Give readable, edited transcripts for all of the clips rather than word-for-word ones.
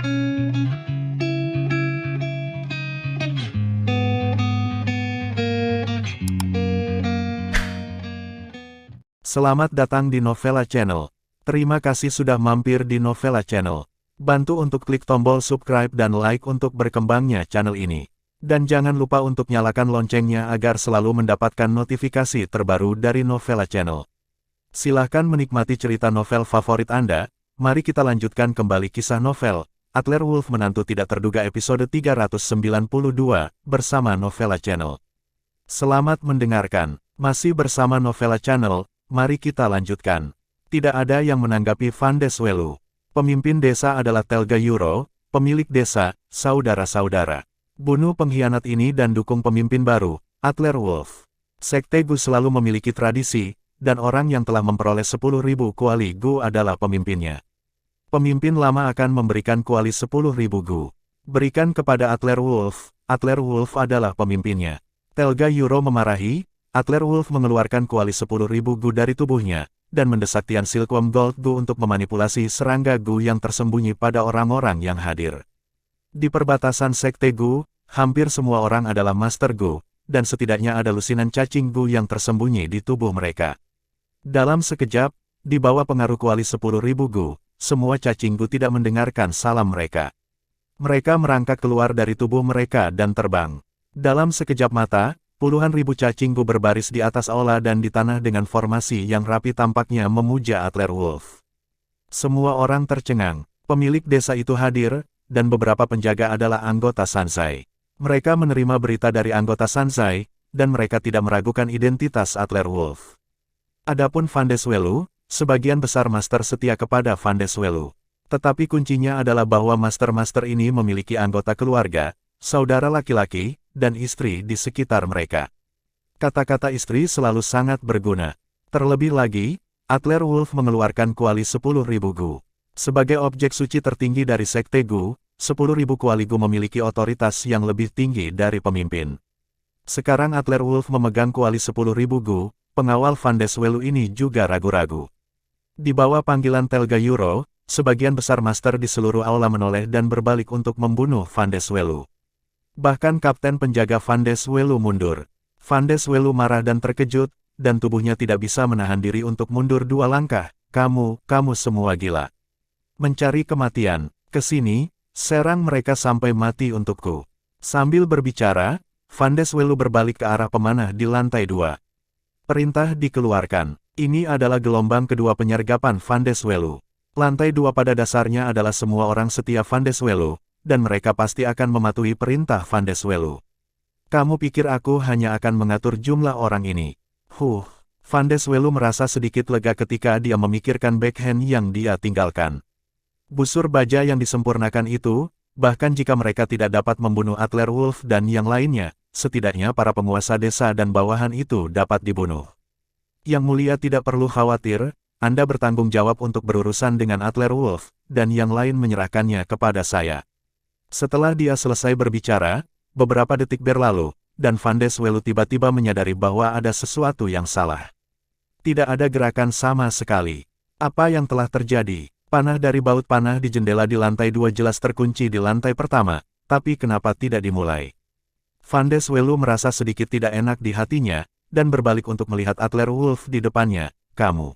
Selamat datang di Novella Channel. Terima kasih sudah mampir di Novella Channel. Bantu untuk klik tombol subscribe dan like untuk berkembangnya channel ini. Dan jangan lupa untuk nyalakan loncengnya agar selalu mendapatkan notifikasi terbaru dari Novella Channel. Silahkan menikmati cerita novel favorit Anda. Mari kita lanjutkan kembali kisah novel Atlerwolf Menantu Tidak Terduga episode 392 bersama Novella Channel. Selamat mendengarkan. Masih bersama Novella Channel. Mari kita lanjutkan. Tidak ada yang menanggapi Van Deswelu. Pemimpin desa adalah Telga Euro, pemilik desa, saudara-saudara. Bunuh pengkhianat ini dan dukung pemimpin baru, Atlerwolf. Sekte Gu selalu memiliki tradisi, dan orang yang telah memperoleh 10.000 kuali Gu adalah pemimpinnya. Pemimpin lama akan memberikan kuali 10.000 Gu. Berikan kepada Atlerwolf, Atlerwolf adalah pemimpinnya. Telga Euro memarahi, Atlerwolf mengeluarkan kuali 10.000 Gu dari tubuhnya, dan mendesak Tian Silkworm Gold Gu untuk memanipulasi serangga Gu yang tersembunyi pada orang-orang yang hadir. Di perbatasan Sekte Gu, hampir semua orang adalah Master Gu, dan setidaknya ada lusinan cacing Gu yang tersembunyi di tubuh mereka. Dalam sekejap, di bawah pengaruh kuali 10.000 Gu, semua cacing Gu tidak mendengarkan salam mereka. Mereka merangkak keluar dari tubuh mereka dan terbang. Dalam sekejap mata, puluhan ribu cacing Gu berbaris di atas aula dan di tanah dengan formasi yang rapi tampaknya memuja Atlerwolf. Semua orang tercengang. Pemilik desa itu hadir, dan beberapa penjaga adalah anggota Sansai. Mereka menerima berita dari anggota Sansai, dan mereka tidak meragukan identitas Atlerwolf. Adapun Van Deswelu, sebagian besar master setia kepada Van Deswelu. Tetapi kuncinya adalah bahwa master-master ini memiliki anggota keluarga, saudara laki-laki, dan istri di sekitar mereka. Kata-kata istri selalu sangat berguna. Terlebih lagi, Atlerwolf mengeluarkan kuali 10.000 Gu. Sebagai objek suci tertinggi dari Sekte Gu, 10.000 kuali Gu memiliki otoritas yang lebih tinggi dari pemimpin. Sekarang Atlerwolf memegang kuali 10.000 Gu, pengawal Van Deswelu ini juga ragu-ragu. Di bawah panggilan Telga Euro, sebagian besar master di seluruh aula menoleh dan berbalik untuk membunuh Van Deswelu. Bahkan kapten penjaga Van Deswelu mundur. Van Deswelu marah dan terkejut, dan tubuhnya tidak bisa menahan diri untuk mundur 2 langkah. Kamu semua gila. Mencari kematian, ke sini, serang mereka sampai mati untukku. Sambil berbicara, Van Deswelu berbalik ke arah pemanah di lantai 2. Perintah dikeluarkan. Ini adalah gelombang kedua penyergapan Van Deswelu. Lantai 2 pada dasarnya adalah semua orang setia Van Deswelu, dan mereka pasti akan mematuhi perintah Van Deswelu. Kamu pikir aku hanya akan mengatur jumlah orang ini? Van Deswelu merasa sedikit lega ketika dia memikirkan backhand yang dia tinggalkan. Busur baja yang disempurnakan itu, bahkan jika mereka tidak dapat membunuh Atlerwolf dan yang lainnya, setidaknya para penguasa desa dan bawahan itu dapat dibunuh. Yang mulia tidak perlu khawatir, Anda bertanggung jawab untuk berurusan dengan Atlerwolf, dan yang lain menyerahkannya kepada saya. Setelah dia selesai berbicara, beberapa detik berlalu, dan Van Deswelu tiba-tiba menyadari bahwa ada sesuatu yang salah. Tidak ada gerakan sama sekali. Apa yang telah terjadi? Panah dari baut panah di jendela di lantai 2 jelas terkunci di lantai pertama, tapi kenapa tidak dimulai? Van Deswelu merasa sedikit tidak enak di hatinya, dan berbalik untuk melihat Atlerwolf di depannya. Kamu.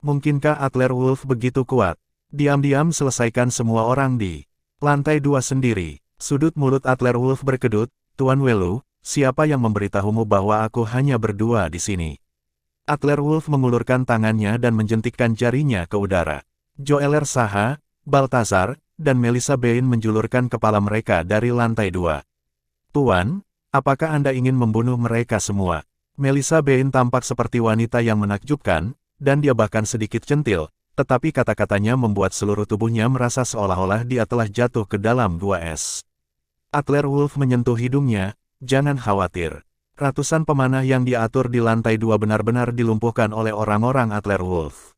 Mungkinkah Atlerwolf begitu kuat? Diam-diam selesaikan semua orang di lantai 2 sendiri. Sudut mulut Atlerwolf berkedut. Tuan Welu, siapa yang memberitahumu bahwa aku hanya berdua di sini? Atlerwolf mengulurkan tangannya dan menjentikkan jarinya ke udara. Joeler Saha, Baltazar, dan Melissa Bain menjulurkan kepala mereka dari lantai 2. Tuan, apakah Anda ingin membunuh mereka semua? Melissa Bain tampak seperti wanita yang menakjubkan, dan dia bahkan sedikit centil. Tetapi kata-katanya membuat seluruh tubuhnya merasa seolah-olah dia telah jatuh ke dalam 2 es. Atlerwolf menyentuh hidungnya, jangan khawatir. Ratusan pemanah yang diatur di lantai 2 benar-benar dilumpuhkan oleh orang-orang Atlerwolf.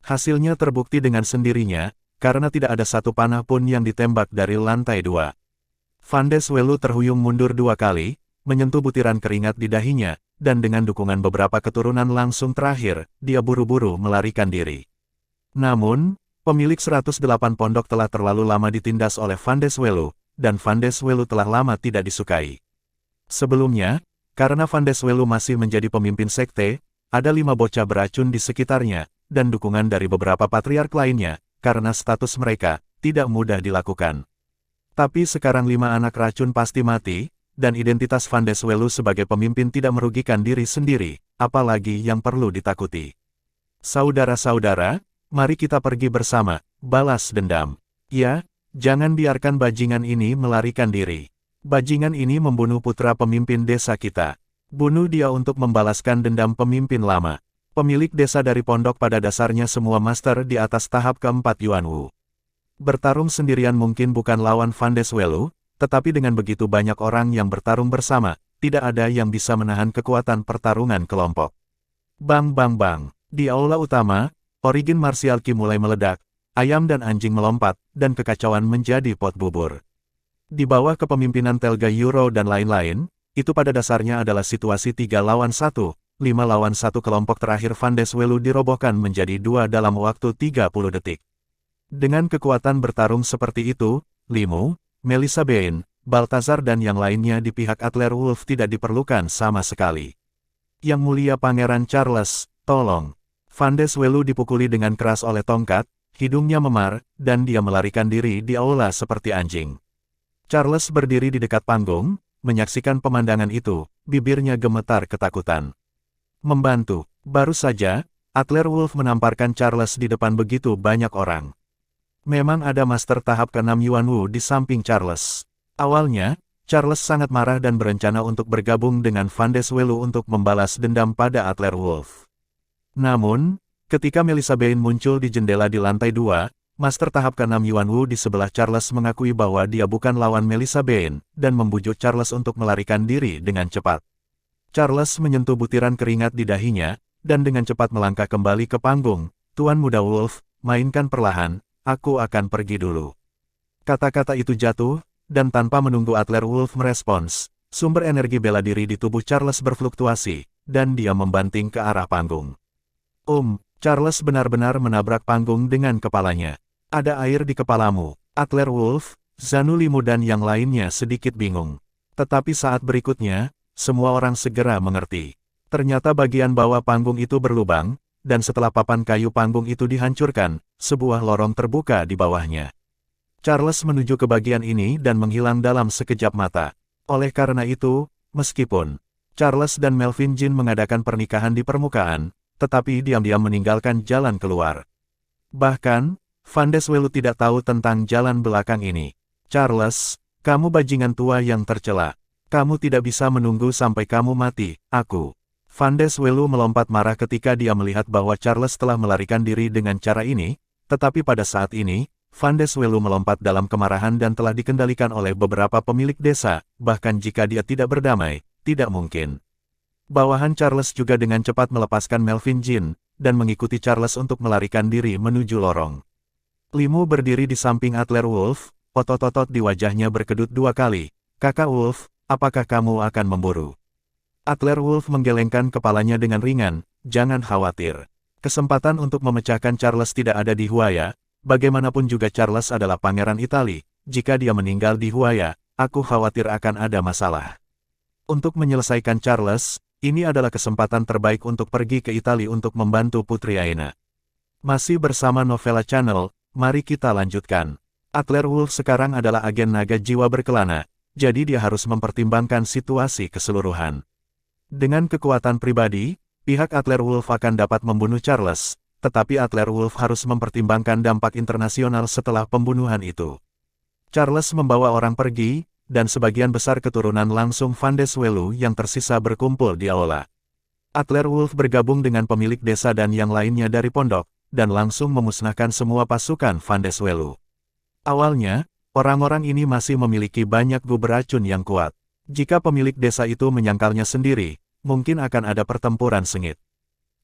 Hasilnya terbukti dengan sendirinya, karena tidak ada satu panah pun yang ditembak dari lantai 2. Van Deswelu terhuyung mundur 2 kali, menyentuh butiran keringat di dahinya, dan dengan dukungan beberapa keturunan langsung terakhir, dia buru-buru melarikan diri. Namun, Pemilik 108 pondok telah terlalu lama ditindas oleh Van de Swelu, dan Van de Swelu telah lama tidak disukai. Sebelumnya, karena Van de Swelu masih menjadi pemimpin sekte, ada 5 bocah beracun di sekitarnya, dan dukungan dari beberapa patriark lainnya, karena status mereka tidak mudah dilakukan. Tapi sekarang 5 anak racun pasti mati, dan identitas Van de Swelu sebagai pemimpin tidak merugikan diri sendiri, apalagi yang perlu ditakuti. Saudara-saudara, mari kita pergi bersama, balas dendam. Ya, jangan biarkan bajingan ini melarikan diri. Bajingan ini membunuh putra pemimpin desa kita. Bunuh dia untuk membalaskan dendam pemimpin lama. Pemilik desa dari pondok pada dasarnya semua master di atas tahap keempat Yuanwu. Bertarung sendirian mungkin bukan lawan Van de Swelu, tetapi dengan begitu banyak orang yang bertarung bersama, tidak ada yang bisa menahan kekuatan pertarungan kelompok. Bang bang bang, di aula utama, origin martial Qi mulai meledak, ayam dan anjing melompat, dan kekacauan menjadi pot bubur. Di bawah kepemimpinan Telga Euro dan lain-lain, itu pada dasarnya adalah situasi 3 lawan 1, 5 lawan 1 kelompok terakhir Van de Swelu dirobohkan menjadi 2 dalam waktu 30 detik. Dengan kekuatan bertarung seperti itu, Limu, Melissa Bain, Baltazar dan yang lainnya di pihak Adler Wolf tidak diperlukan sama sekali. Yang mulia Pangeran Charles, tolong. Van de Swelu dipukuli dengan keras oleh tongkat, hidungnya memar, dan dia melarikan diri di aula seperti anjing. Charles berdiri di dekat panggung, menyaksikan pemandangan itu, bibirnya gemetar ketakutan. Membantu, baru saja, Adler Wolf menamparkan Charles di depan begitu banyak orang. Memang ada master tahap ke-6 Yuanwu di samping Charles. Awalnya, Charles sangat marah dan berencana untuk bergabung dengan Van de Swelu untuk membalas dendam pada Adler Wolf. Namun, ketika Melissa Bain muncul di jendela di lantai 2, master tahap ke-6 Yuanwu di sebelah Charles mengakui bahwa dia bukan lawan Melissa Bain, dan membujuk Charles untuk melarikan diri dengan cepat. Charles menyentuh butiran keringat di dahinya, dan dengan cepat melangkah kembali ke panggung. Tuan Muda Wolf, mainkan perlahan, aku akan pergi dulu. Kata-kata itu jatuh, dan tanpa menunggu Adler Wolf merespons, sumber energi bela diri di tubuh Charles berfluktuasi, dan dia membanting ke arah panggung. Charles benar-benar menabrak panggung dengan kepalanya. Ada air di kepalamu, Adler Wolf, Zanu Limu dan yang lainnya sedikit bingung. Tetapi saat berikutnya, semua orang segera mengerti. Ternyata bagian bawah panggung itu berlubang, dan setelah papan kayu panggung itu dihancurkan, sebuah lorong terbuka di bawahnya. Charles menuju ke bagian ini dan menghilang dalam sekejap mata. Oleh karena itu, meskipun Charles dan Melvin Jin mengadakan pernikahan di permukaan, tetapi diam-diam meninggalkan jalan keluar. Bahkan, Van de Swelu tidak tahu tentang jalan belakang ini. Charles, kamu bajingan tua yang tercela. Kamu tidak bisa menunggu sampai kamu mati, aku. Van de Swelu melompat marah ketika dia melihat bahwa Charles telah melarikan diri dengan cara ini, tetapi pada saat ini, Van de Swelu melompat dalam kemarahan dan telah dikendalikan oleh beberapa pemilik desa, bahkan jika dia tidak berdamai, tidak mungkin. Bawahan Charles juga dengan cepat melepaskan Melvin Jin, dan mengikuti Charles untuk melarikan diri menuju lorong. Limu berdiri di samping Adler Wolf, otot-otot di wajahnya berkedut 2 kali. Kakak Wolf, apakah kamu akan memburu? Adler Wolf menggelengkan kepalanya dengan ringan, jangan khawatir. Kesempatan untuk memecahkan Charles tidak ada di Huaya, bagaimanapun juga Charles adalah pangeran Itali, jika dia meninggal di Huaya, aku khawatir akan ada masalah. Untuk menyelesaikan Charles, ini adalah kesempatan terbaik untuk pergi ke Italia untuk membantu Putri Aena. Masih bersama Novella Channel, mari kita lanjutkan. Adler Wolf sekarang adalah agen naga jiwa berkelana, jadi dia harus mempertimbangkan situasi keseluruhan. Dengan kekuatan pribadi, pihak Adler Wolf akan dapat membunuh Charles, tetapi Adler Wolf harus mempertimbangkan dampak internasional setelah pembunuhan itu. Charles membawa orang pergi, dan sebagian besar keturunan langsung Van de Swelu yang tersisa berkumpul di aula. Adler Wolf bergabung dengan pemilik desa dan yang lainnya dari pondok, dan langsung memusnahkan semua pasukan Van de Swelu. Awalnya, orang-orang ini masih memiliki banyak gu beracun yang kuat. Jika pemilik desa itu menyangkalnya sendiri, mungkin akan ada pertempuran sengit.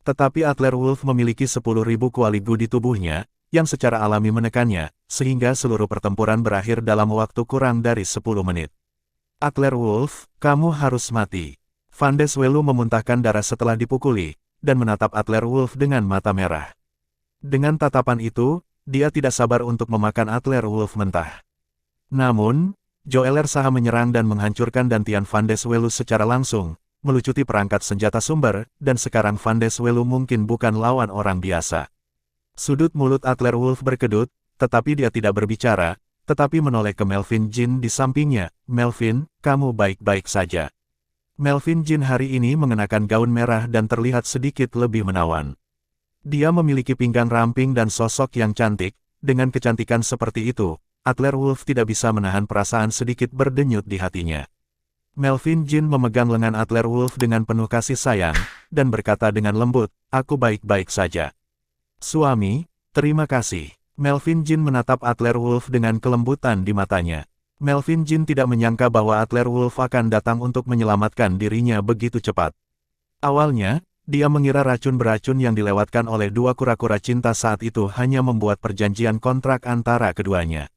Tetapi Adler Wolf memiliki 10.000 kuali gu di tubuhnya, yang secara alami menekannya, sehingga seluruh pertempuran berakhir dalam waktu kurang dari 10 menit. Adler Wolf, kamu harus mati. Van de Swelu memuntahkan darah setelah dipukuli, dan menatap Adler Wolf dengan mata merah. Dengan tatapan itu, dia tidak sabar untuk memakan Adler Wolf mentah. Namun, Joeler Saha menyerang dan menghancurkan Dantian Van de Swelu secara langsung, melucuti perangkat senjata sumber, dan sekarang Van de Swelu mungkin bukan lawan orang biasa. Sudut mulut Adler Wolf berkedut, tetapi dia tidak berbicara, tetapi menoleh ke Melvin Jin di sampingnya. Melvin, kamu baik-baik saja. Melvin Jin hari ini mengenakan gaun merah dan terlihat sedikit lebih menawan. Dia memiliki pinggang ramping dan sosok yang cantik. Dengan kecantikan seperti itu, Adler Wolf tidak bisa menahan perasaan sedikit berdenyut di hatinya. Melvin Jin memegang lengan Adler Wolf dengan penuh kasih sayang, dan berkata dengan lembut, aku baik-baik saja. Suami, terima kasih. Melvin Jin menatap Adler Wolf dengan kelembutan di matanya. Melvin Jin tidak menyangka bahwa Adler Wolf akan datang untuk menyelamatkan dirinya begitu cepat. Awalnya, dia mengira racun beracun yang dilewatkan oleh dua kura-kura cinta saat itu hanya membuat perjanjian kontrak antara keduanya.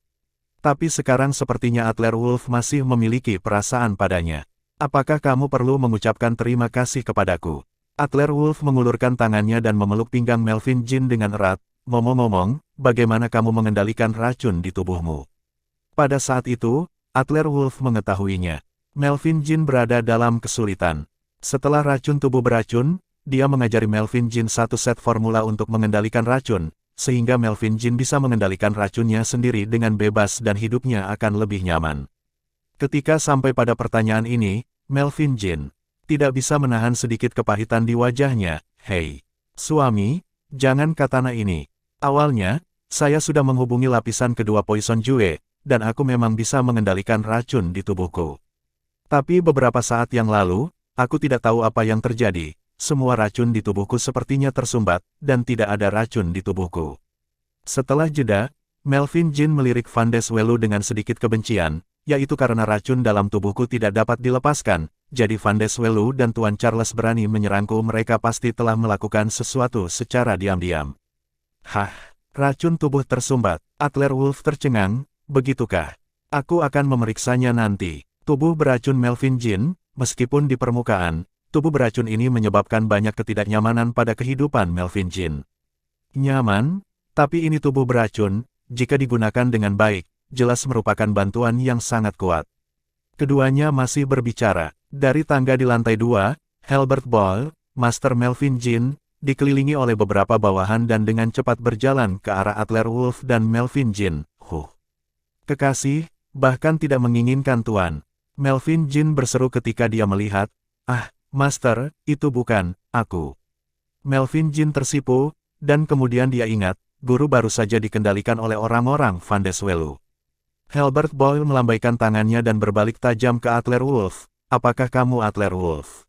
Tapi sekarang sepertinya Adler Wolf masih memiliki perasaan padanya. Apakah kamu perlu mengucapkan terima kasih kepadaku? Adler Wolf mengulurkan tangannya dan memeluk pinggang Melvin Jin dengan erat. Ngomong-ngomong, bagaimana kamu mengendalikan racun di tubuhmu? Pada saat itu, Adler Wolf mengetahuinya. Melvin Jin berada dalam kesulitan. Setelah racun tubuh beracun, dia mengajari Melvin Jin satu set formula untuk mengendalikan racun, sehingga Melvin Jin bisa mengendalikan racunnya sendiri dengan bebas dan hidupnya akan lebih nyaman. Ketika sampai pada pertanyaan ini, Melvin Jin tidak bisa menahan sedikit kepahitan di wajahnya. Hei, suami, jangan katana ini. Awalnya, saya sudah menghubungi lapisan kedua Poison Jue, dan aku memang bisa mengendalikan racun di tubuhku. Tapi beberapa saat yang lalu, aku tidak tahu apa yang terjadi. Semua racun di tubuhku sepertinya tersumbat, dan tidak ada racun di tubuhku. Setelah jeda, Melvin Jin melirik Van de Swelu dengan sedikit kebencian, yaitu karena racun dalam tubuhku tidak dapat dilepaskan, jadi Van de Swelu dan Tuan Charles berani menyerangku, mereka pasti telah melakukan sesuatu secara diam-diam. Hah, racun tubuh tersumbat. Adler Wolf tercengang, begitukah? Aku akan memeriksanya nanti. Tubuh beracun Melvin Jin, meskipun di permukaan, tubuh beracun ini menyebabkan banyak ketidaknyamanan pada kehidupan Melvin Jin. Nyaman, tapi ini tubuh beracun, jika digunakan dengan baik, jelas merupakan bantuan yang sangat kuat. Keduanya masih berbicara. Dari tangga di lantai 2, Halbert Boyle, Master Melvin Jin, dikelilingi oleh beberapa bawahan dan dengan cepat berjalan ke arah Adler Wolf dan Melvin Jin. Kekasih, bahkan tidak menginginkan tuan. Melvin Jin berseru ketika dia melihat, Master, itu bukan aku. Melvin Jin tersipu, dan kemudian dia ingat, guru baru saja dikendalikan oleh orang-orang Van de Swelu. Halbert Boyle melambaikan tangannya dan berbalik tajam ke Adler Wolf. Apakah kamu Adler Wolf?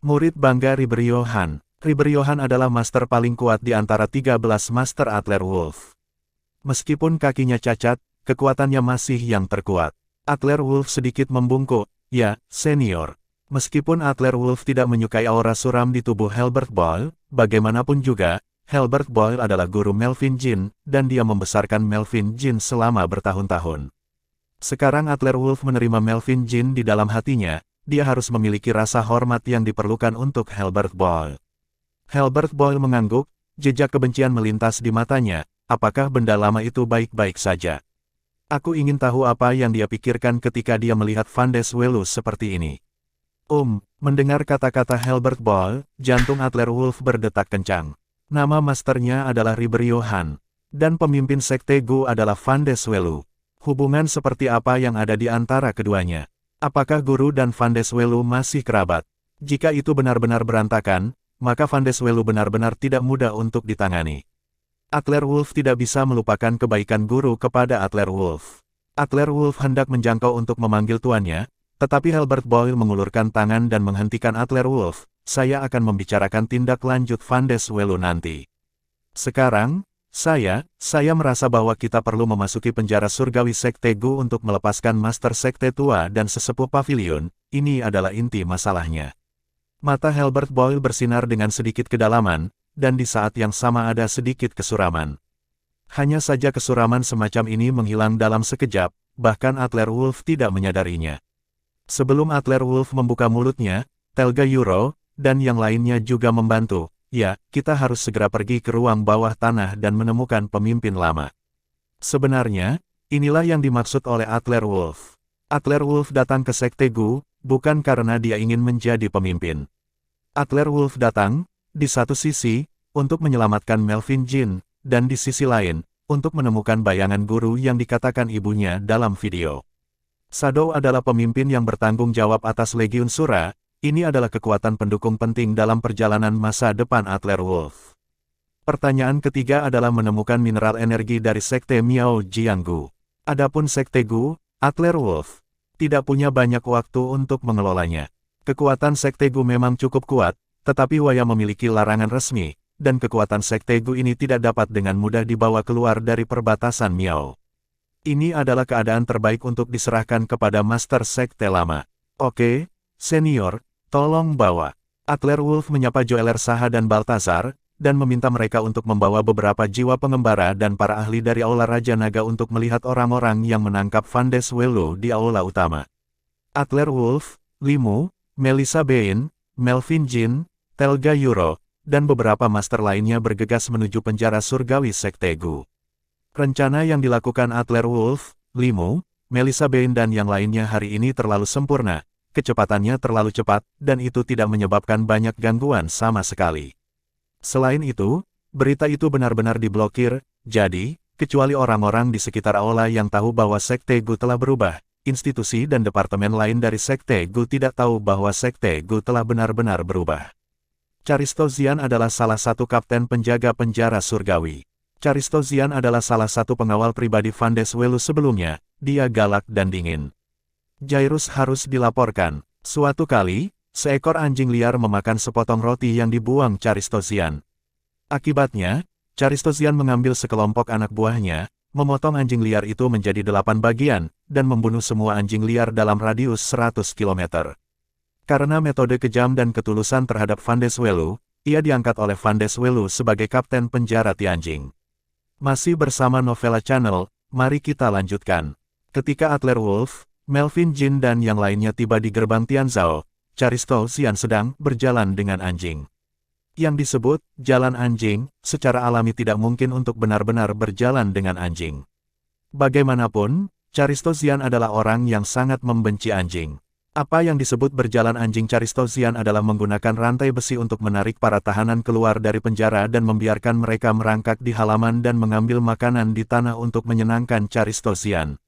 Murid bangga Ribrio Han. Ribrio Han adalah master paling kuat di antara 13 master Adler Wolf. Meskipun kakinya cacat, kekuatannya masih yang terkuat. Adler Wolf sedikit membungkuk. Ya, senior. Meskipun Adler Wolf tidak menyukai aura suram di tubuh Halbert Boyle, bagaimanapun juga, Halbert Boyle adalah guru Melvin Jin, dan dia membesarkan Melvin Jin selama bertahun-tahun. Sekarang Adler Wolf menerima Melvin Jin di dalam hatinya, dia harus memiliki rasa hormat yang diperlukan untuk Halbert Boyle. Halbert Boyle mengangguk, jejak kebencian melintas di matanya, apakah benda lama itu baik-baik saja? Aku ingin tahu apa yang dia pikirkan ketika dia melihat Van de Swelu seperti ini. Mendengar kata-kata Halbert Boyle, jantung Adler Wolf berdetak kencang. Nama masternya adalah Ribrio Han, dan pemimpin Sekte Gu adalah Van de Swelu. Hubungan seperti apa yang ada di antara keduanya? Apakah guru dan Van de Swelu masih kerabat? Jika itu benar-benar berantakan, maka Van de Swelu benar-benar tidak mudah untuk ditangani. Adler Wolf tidak bisa melupakan kebaikan guru kepada Adler Wolf. Adler Wolf hendak menjangkau untuk memanggil tuannya, tetapi Halbert Boyle mengulurkan tangan dan menghentikan Adler Wolf. Saya akan membicarakan tindak lanjut Van de Swelu nanti. Sekarang, saya merasa bahwa kita perlu memasuki penjara surgawi Sekte Gu untuk melepaskan Master Sekte Tua dan Sesepuh Pavilion. Ini adalah inti masalahnya. Mata Halbert Boyle bersinar dengan sedikit kedalaman, dan di saat yang sama ada sedikit kesuraman. Hanya saja kesuraman semacam ini menghilang dalam sekejap, bahkan Adler Wolf tidak menyadarinya. Sebelum Adler Wolf membuka mulutnya, Telga Euro, dan yang lainnya juga membantu. Ya, kita harus segera pergi ke ruang bawah tanah dan menemukan pemimpin lama. Sebenarnya, inilah yang dimaksud oleh Adler Wolf. Adler Wolf datang ke Sekte Gu, bukan karena dia ingin menjadi pemimpin. Adler Wolf datang, di satu sisi, untuk menyelamatkan Melvin Jin, dan di sisi lain, untuk menemukan bayangan guru yang dikatakan ibunya dalam video. Shadow adalah pemimpin yang bertanggung jawab atas Legiun Sura. Ini adalah kekuatan pendukung penting dalam perjalanan masa depan Adler Wolf. Pertanyaan ketiga adalah menemukan mineral energi dari Sekte Miao Jianggu. Adapun Sekte Gu, Adler Wolf tidak punya banyak waktu untuk mengelolanya. Kekuatan Sekte Gu memang cukup kuat, tetapi Waya memiliki larangan resmi, dan kekuatan Sekte Gu ini tidak dapat dengan mudah dibawa keluar dari perbatasan Miao. Ini adalah keadaan terbaik untuk diserahkan kepada Master Sekte Lama. Oke, Senior, tolong bawa. Adler Wolf menyapa Joeler Saha dan Baltazar, dan meminta mereka untuk membawa beberapa jiwa pengembara dan para ahli dari Aula Raja Naga untuk melihat orang-orang yang menangkap Van des Welo di Aula Utama. Adler Wolf, Limu, Melissa Bain, Melvin Jin, Telga Yuro, dan beberapa master lainnya bergegas menuju penjara surgawi Sekte Gu. Rencana yang dilakukan Adler Wolf, Limu, Melissa Bain dan yang lainnya hari ini terlalu sempurna. Kecepatannya terlalu cepat, dan itu tidak menyebabkan banyak gangguan sama sekali. Selain itu, berita itu benar-benar diblokir, jadi, kecuali orang-orang di sekitar Aula yang tahu bahwa Sekte Gu telah berubah, institusi dan departemen lain dari Sekte Gu tidak tahu bahwa Sekte Gu telah benar-benar berubah. Caristo Xian adalah salah satu kapten penjaga penjara surgawi. Caristo Xian adalah salah satu pengawal pribadi Van des Welo sebelumnya, dia galak dan dingin. Jairus harus dilaporkan. Suatu kali, seekor anjing liar memakan sepotong roti yang dibuang Caristo Xian. Akibatnya, Caristo Xian mengambil sekelompok anak buahnya, memotong anjing liar itu menjadi 8 bagian, dan membunuh semua anjing liar dalam radius 100 km. Karena metode kejam dan ketulusan terhadap Van des Welo, ia diangkat oleh Van des Welo sebagai kapten penjara Tianjing. Masih bersama Novella Channel, mari kita lanjutkan. Ketika Adler Wolf, Melvin Jin dan yang lainnya tiba di gerbang Tianzhao, Caristo Xian sedang berjalan dengan anjing. Yang disebut jalan anjing, secara alami tidak mungkin untuk benar-benar berjalan dengan anjing. Bagaimanapun, Caristo Xian adalah orang yang sangat membenci anjing. Apa yang disebut berjalan anjing Caristo Xian adalah menggunakan rantai besi untuk menarik para tahanan keluar dari penjara dan membiarkan mereka merangkak di halaman dan mengambil makanan di tanah untuk menyenangkan Caristo Xian.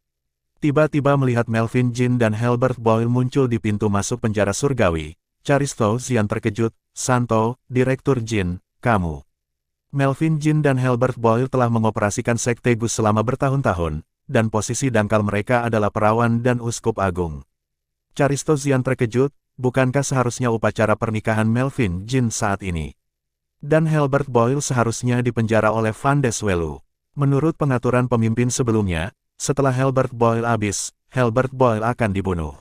Tiba-tiba melihat Melvin Jin dan Helbert Boyle muncul di pintu masuk penjara surgawi, Caristo Xian terkejut. Santo, Direktur Jin, kamu. Melvin Jin dan Helbert Boyle telah mengoperasikan Sekte Gu selama bertahun-tahun, dan posisi dangkal mereka adalah perawan dan uskup agung. Caristo Xian terkejut, bukankah seharusnya upacara pernikahan Melvin Jin saat ini? Dan Helbert Boyle seharusnya dipenjara oleh Van des Welo. Menurut pengaturan pemimpin sebelumnya, setelah Helbert Boyle habis, Helbert Boyle akan dibunuh.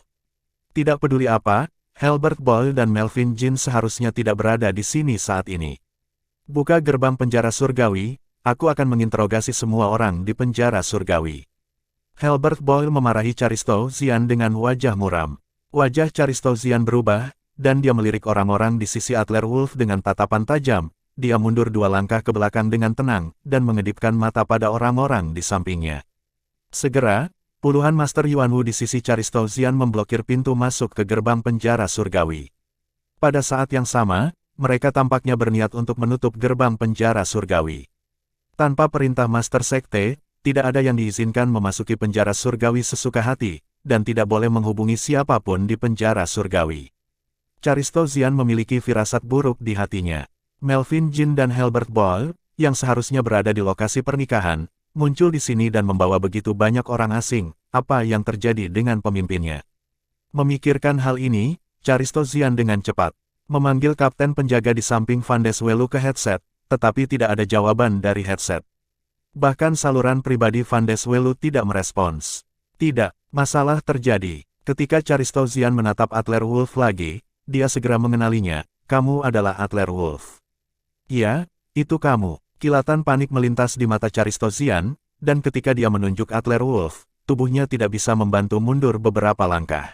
Tidak peduli apa, Helbert Boyle dan Melvin Jin seharusnya tidak berada di sini saat ini. Buka gerbang penjara surgawi, aku akan menginterogasi semua orang di penjara surgawi. Helbert Boyle memarahi Caristo Xian dengan wajah muram. Wajah Caristo Xian berubah, dan dia melirik orang-orang di sisi Adler Wolf dengan tatapan tajam. Dia mundur 2 langkah ke belakang dengan tenang, dan mengedipkan mata pada orang-orang di sampingnya. Segera, puluhan Master Yuanwu di sisi Caristo Xian memblokir pintu masuk ke gerbang penjara surgawi. Pada saat yang sama, mereka tampaknya berniat untuk menutup gerbang penjara surgawi. Tanpa perintah Master Sekte, tidak ada yang diizinkan memasuki penjara surgawi sesuka hati, dan tidak boleh menghubungi siapapun di penjara surgawi. Caristo Xian memiliki firasat buruk di hatinya. Melvin Jin dan Helbert Boyle, yang seharusnya berada di lokasi pernikahan, muncul di sini dan membawa begitu banyak orang asing. Apa yang terjadi dengan pemimpinnya? Memikirkan hal ini, Caristo Xian dengan cepat memanggil kapten penjaga di samping Van des Welo ke headset, tetapi tidak ada jawaban dari headset. Bahkan saluran pribadi Van des Welo tidak merespons. Tidak, masalah terjadi. Ketika Caristo Xian menatap Adler Wolf lagi, dia segera mengenalinya. Kamu adalah Adler Wolf. Ya, itu kamu. Kilatan panik melintas di mata Caristo Xian, dan ketika dia menunjuk Adler Wolf, tubuhnya tidak bisa membantu mundur beberapa langkah.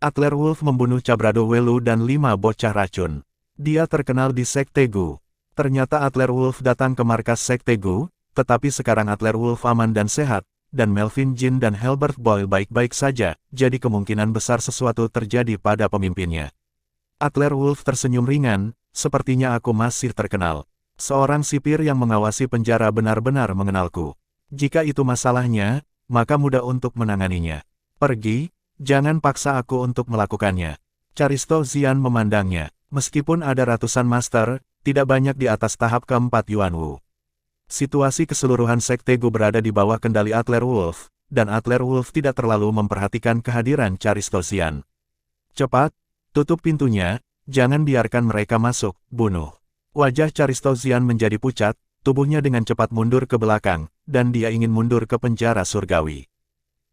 Adler Wolf membunuh Cabrado Welo dan 5 bocah racun. Dia terkenal di Sekte Gu. Ternyata Adler Wolf datang ke markas Sekte Gu, tetapi sekarang Adler Wolf aman dan sehat, dan Melvin Jin dan Halbert Boyle baik-baik saja, jadi kemungkinan besar sesuatu terjadi pada pemimpinnya. Adler Wolf tersenyum ringan, sepertinya aku masih terkenal. Seorang sipir yang mengawasi penjara benar-benar mengenalku. Jika itu masalahnya, maka mudah untuk menanganinya. Pergi, jangan paksa aku untuk melakukannya. Caristo Xian memandangnya. Meskipun ada ratusan master, tidak banyak di atas tahap keempat Yuan Wu. Situasi keseluruhan Sekte Gu berada di bawah kendali Adler Wolf, dan Adler Wolf tidak terlalu memperhatikan kehadiran Caristo Xian. Cepat, tutup pintunya, jangan biarkan mereka masuk, bunuh. Wajah Caristo Xian menjadi pucat, tubuhnya dengan cepat mundur ke belakang, dan dia ingin mundur ke penjara surgawi.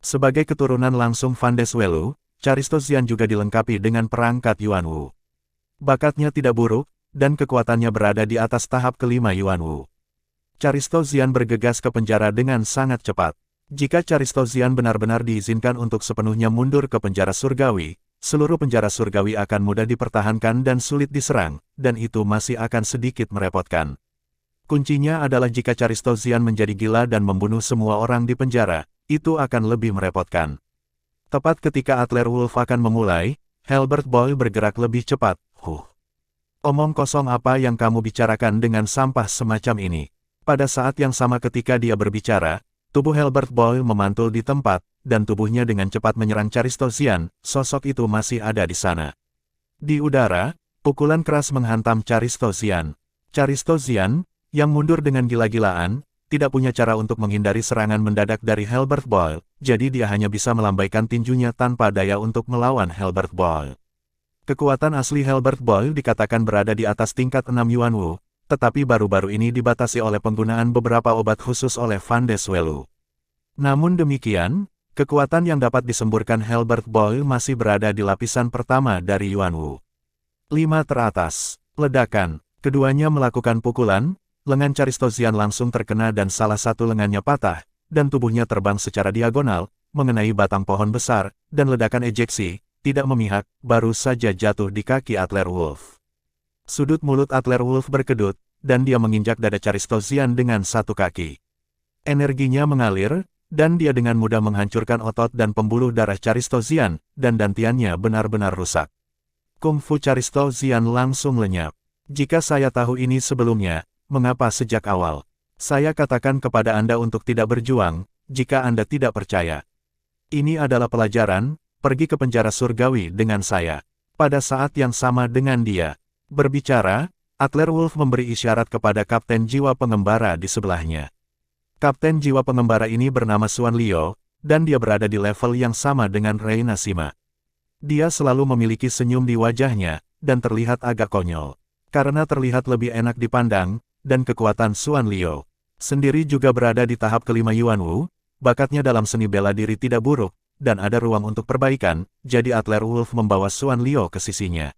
Sebagai keturunan langsung Van des Welu, Caristo Xian juga dilengkapi dengan perangkat Yuan Wu. Bakatnya tidak buruk, dan kekuatannya berada di atas tahap kelima Yuan Wu. Caristo Xian bergegas ke penjara dengan sangat cepat. Jika Caristo Xian benar-benar diizinkan untuk sepenuhnya mundur ke penjara surgawi, seluruh penjara surgawi akan mudah dipertahankan dan sulit diserang, dan itu masih akan sedikit merepotkan. Kuncinya adalah jika Caristo Xian menjadi gila dan membunuh semua orang di penjara, itu akan lebih merepotkan. Tepat ketika Adler Wolf akan memulai, Halbert Boyle bergerak lebih cepat. Omong kosong apa yang kamu bicarakan dengan sampah semacam ini? Pada saat yang sama ketika dia berbicara, tubuh Halbert Boyle memantul di tempat, dan tubuhnya dengan cepat menyerang Caristo Xian, sosok itu masih ada di sana. Di udara, pukulan keras menghantam Caristo Xian. Caristo Xian, yang mundur dengan gila-gilaan, tidak punya cara untuk menghindari serangan mendadak dari Halbert Boyle, jadi dia hanya bisa melambaikan tinjunya tanpa daya untuk melawan Halbert Boyle. Kekuatan asli Halbert Boyle dikatakan berada di atas tingkat 6 Yuan Wu, tetapi baru-baru ini dibatasi oleh penggunaan beberapa obat khusus oleh Van des Welu. Namun demikian, kekuatan yang dapat disemburkan Halbert Boyle masih berada di lapisan pertama dari Yuan Wu. 5 teratas. Ledakan. Keduanya melakukan pukulan, lengan Caristo Xian langsung terkena dan salah satu lengannya patah, dan tubuhnya terbang secara diagonal, mengenai batang pohon besar, dan ledakan ejeksi, tidak memihak, baru saja jatuh di kaki Adler Wolf. Sudut mulut Adler Wolf berkedut, dan dia menginjak dada Caristo Xian dengan satu kaki. Energinya mengalir, dan dia dengan mudah menghancurkan otot dan pembuluh darah Caristo Xian, dan dantiannya benar-benar rusak. Kungfu Caristo Xian langsung lenyap. Jika saya tahu ini sebelumnya, mengapa sejak awal? Saya katakan kepada Anda untuk tidak berjuang, jika Anda tidak percaya. Ini adalah pelajaran. Pergi ke penjara surgawi dengan saya. Pada saat yang sama dengan dia berbicara, Adler Wolf memberi isyarat kepada Kapten Jiwa Pengembara di sebelahnya. Kapten Jiwa Pengembara ini bernama Xuan Liu, dan dia berada di level yang sama dengan Reina Sima. Dia selalu memiliki senyum di wajahnya, dan terlihat agak konyol. Karena terlihat lebih enak dipandang, dan kekuatan Xuan Liu sendiri juga berada di tahap kelima Yuan Wu, bakatnya dalam seni bela diri tidak buruk, dan ada ruang untuk perbaikan, jadi Adler Wolf membawa Xuan Liu ke sisinya.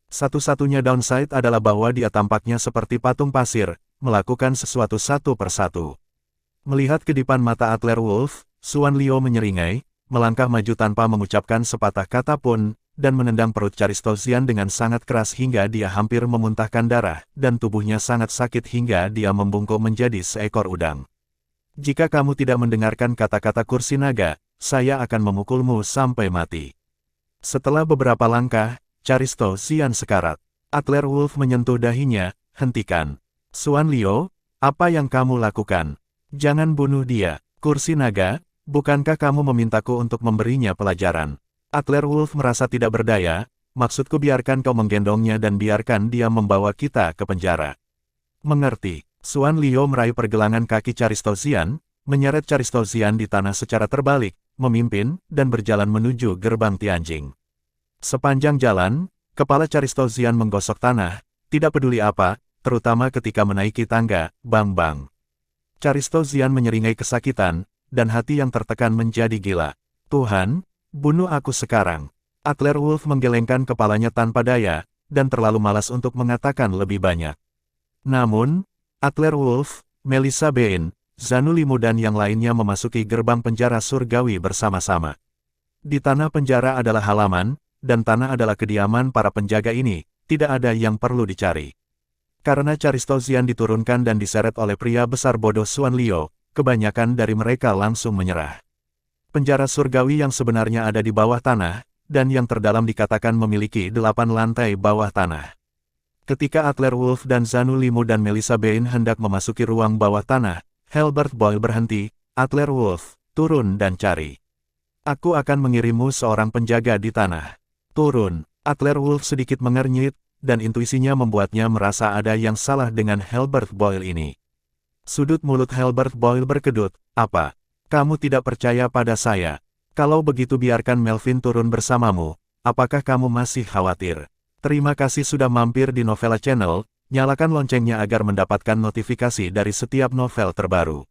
Satu-satunya downside adalah bahwa dia tampaknya seperti patung pasir, melakukan sesuatu satu persatu. Melihat kedipan mata Adler Wolf, Xuan Liu menyeringai, melangkah maju tanpa mengucapkan sepatah kata pun, dan menendang perut Caristo Xian dengan sangat keras hingga dia hampir memuntahkan darah, dan tubuhnya sangat sakit hingga dia membungkuk menjadi seekor udang. Jika kamu tidak mendengarkan kata-kata kursi naga, saya akan memukulmu sampai mati. Setelah beberapa langkah, Caristo Xian sekarat. Adler Wolf menyentuh dahinya, hentikan. Xuan Liu, apa yang kamu lakukan? Jangan bunuh dia. Kursi naga, bukankah kamu memintaku untuk memberinya pelajaran? Adler Wolf merasa tidak berdaya, maksudku biarkan kau menggendongnya dan biarkan dia membawa kita ke penjara. Mengerti. Xuan Liu meraih pergelangan kaki Caristo Xian, menyeret Caristo Xian di tanah secara terbalik, memimpin, dan berjalan menuju gerbang Tianjing. Sepanjang jalan, kepala Caristo Xian menggosok tanah, tidak peduli apa, terutama ketika menaiki tangga, bang-bang. Caristo Xian menyeringai kesakitan, dan hati yang tertekan menjadi gila. Tuhan, bunuh aku sekarang. Adler Wolf menggelengkan kepalanya tanpa daya, dan terlalu malas untuk mengatakan lebih banyak. Namun, Adler Wolf, Melissa Bain, Zanu Limu dan yang lainnya memasuki gerbang penjara surgawi bersama-sama. Di tanah penjara adalah halaman, dan tanah adalah kediaman para penjaga ini, tidak ada yang perlu dicari. Karena Charistosian diturunkan dan diseret oleh pria besar bodoh Xuan Liu, kebanyakan dari mereka langsung menyerah. Penjara surgawi yang sebenarnya ada di bawah tanah, dan yang terdalam dikatakan memiliki 8 lantai bawah tanah. Ketika Adler Wolf dan Zanu Limu dan Melissa Bain hendak memasuki ruang bawah tanah, Halbert Boyle berhenti. Adler Wolf, turun dan cari. Aku akan mengirimmu seorang penjaga di tanah. Turun. Adler Wolf sedikit mengernyit, dan intuisinya membuatnya merasa ada yang salah dengan Halbert Boyle ini. Sudut mulut Halbert Boyle berkedut. Apa? Kamu tidak percaya pada saya? Kalau begitu biarkan Melvin turun bersamamu. Apakah kamu masih khawatir? Terima kasih sudah mampir di Novella Channel. Nyalakan loncengnya agar mendapatkan notifikasi dari setiap novel terbaru.